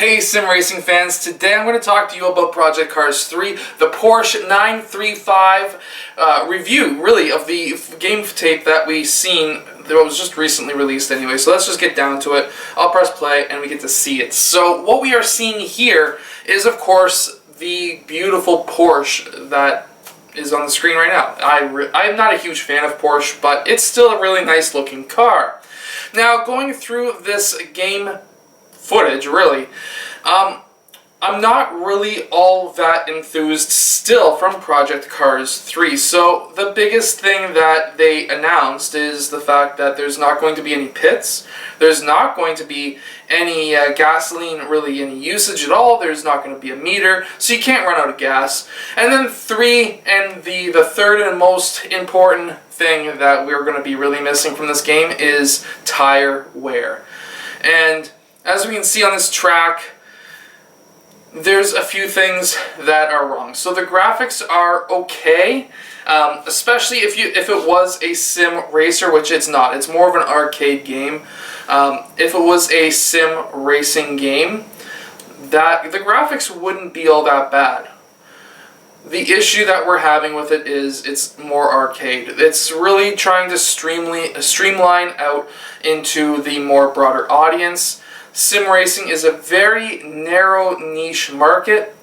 Hey sim racing fans, today I'm going to talk to you about Project Cars 3, the Porsche 935 review, really, of the game tape that we seen that was just recently released anyway. So let's just get down to it. I'll press play and we get to see it. So what we are seeing here is, of course, the beautiful Porsche that is on the screen right now. I'm not a huge fan of Porsche, but it's still a really nice looking car. Now, going through this game footage, really, I'm not really all that enthused still from Project Cars 3. So the biggest thing that they announced is the fact that there's not going to be any pits, there's not going to be any gasoline, really any usage at all, there's not going to be a meter, so you can't run out of gas. And then 3, and the third and most important thing that we're going to be really missing from this game is tire wear. And as we can see on this track, there's a few things that are wrong. So the graphics are okay, especially if it was a sim racer, which it's not. It's more of an arcade game. If it was a sim racing game, the graphics wouldn't be all that bad. The issue that we're having with it is it's more arcade. It's really trying to streamline out into the more broader audience. Sim racing is a very narrow niche market,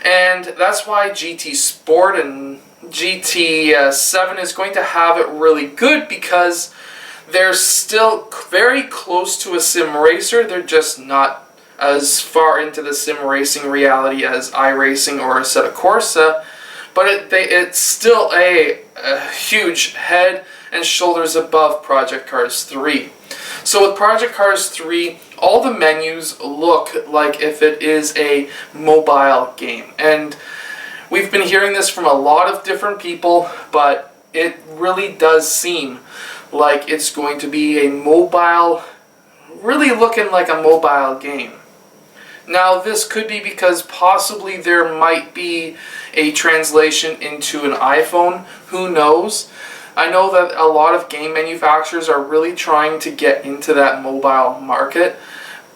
and that's why GT Sport and GT7 is going to have it really good, because they're still very close to a sim racer. They're just not as far into the sim racing reality as iRacing or Assetto Corsa, but it's still a huge head and shoulders above Project Cars 3. So with Project Cars 3, all the menus look like if it is a mobile game. And we've been hearing this from a lot of different people, but it really does seem like it's going to be a mobile, really looking like a mobile game. Now, this could be because possibly there might be a translation into an iPhone. Who knows? I know that a lot of game manufacturers are really trying to get into that mobile market.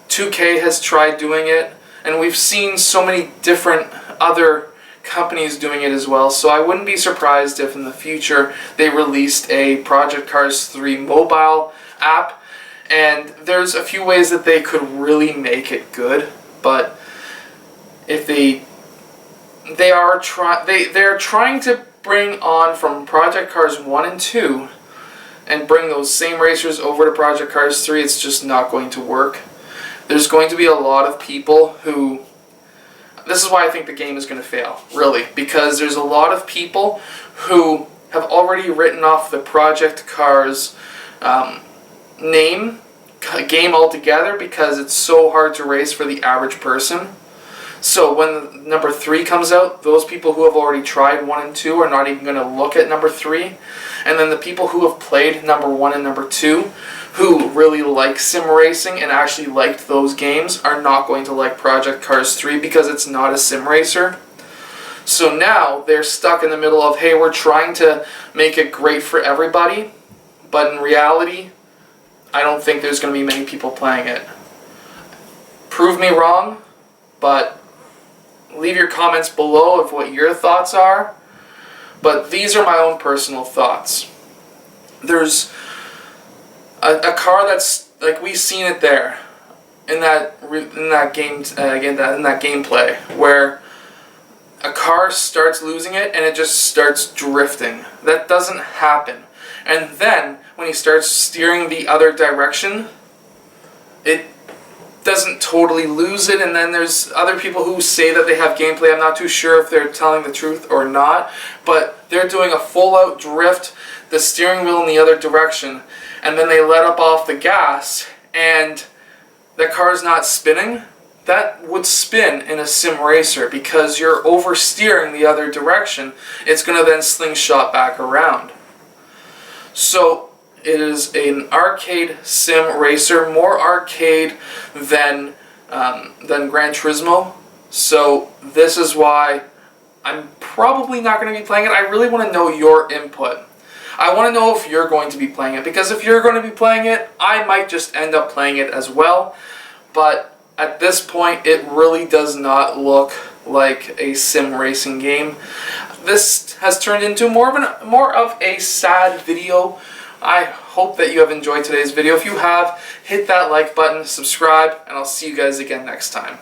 2K has tried doing it, and we've seen so many different other companies doing it as well, so I wouldn't be surprised if in the future they released a Project Cars 3 mobile app. And there's a few ways that they could really make it good, but if they're trying to bring on from Project Cars 1 and 2 and bring those same racers over to Project Cars 3, it's just not going to work. There's going to be a lot of people who... This is why I think the game is going to fail, really, because there's a lot of people who have already written off the Project Cars game altogether because it's so hard to race for the average person. So when number 3 comes out, those people who have already tried 1 and 2 are not even going to look at number 3. And then the people who have played number 1 and number 2, who really like sim racing and actually liked those games, are not going to like Project Cars 3 because it's not a sim racer. So now they're stuck in the middle of, hey, we're trying to make it great for everybody, but in reality, I don't think there's going to be many people playing it. Prove me wrong, but leave your comments below of what your thoughts are, but these are my own personal thoughts. There's a car that's, like, we've seen it there in that gameplay, where a car starts losing it and it just starts drifting. That doesn't happen. And then when he starts steering the other direction, it doesn't totally lose it. And then there's other people who say that they have gameplay. I'm not too sure if they're telling the truth or not, but they're doing a full-out drift, the steering wheel in the other direction, and then they let up off the gas and the car's not spinning. That would spin in a sim racer because you're oversteering the other direction. It's going to then slingshot back around. So it is an arcade sim racer, more arcade than Gran Turismo. So this is why I'm probably not going to be playing it. I really want to know your input. I want to know if you're going to be playing it, because if you're going to be playing it, I might just end up playing it as well. But At this point, it really does not look like a sim racing game. This has turned into more of a sad video. I hope that you have enjoyed today's video. If you have, hit that like button, subscribe, and I'll see you guys again next time.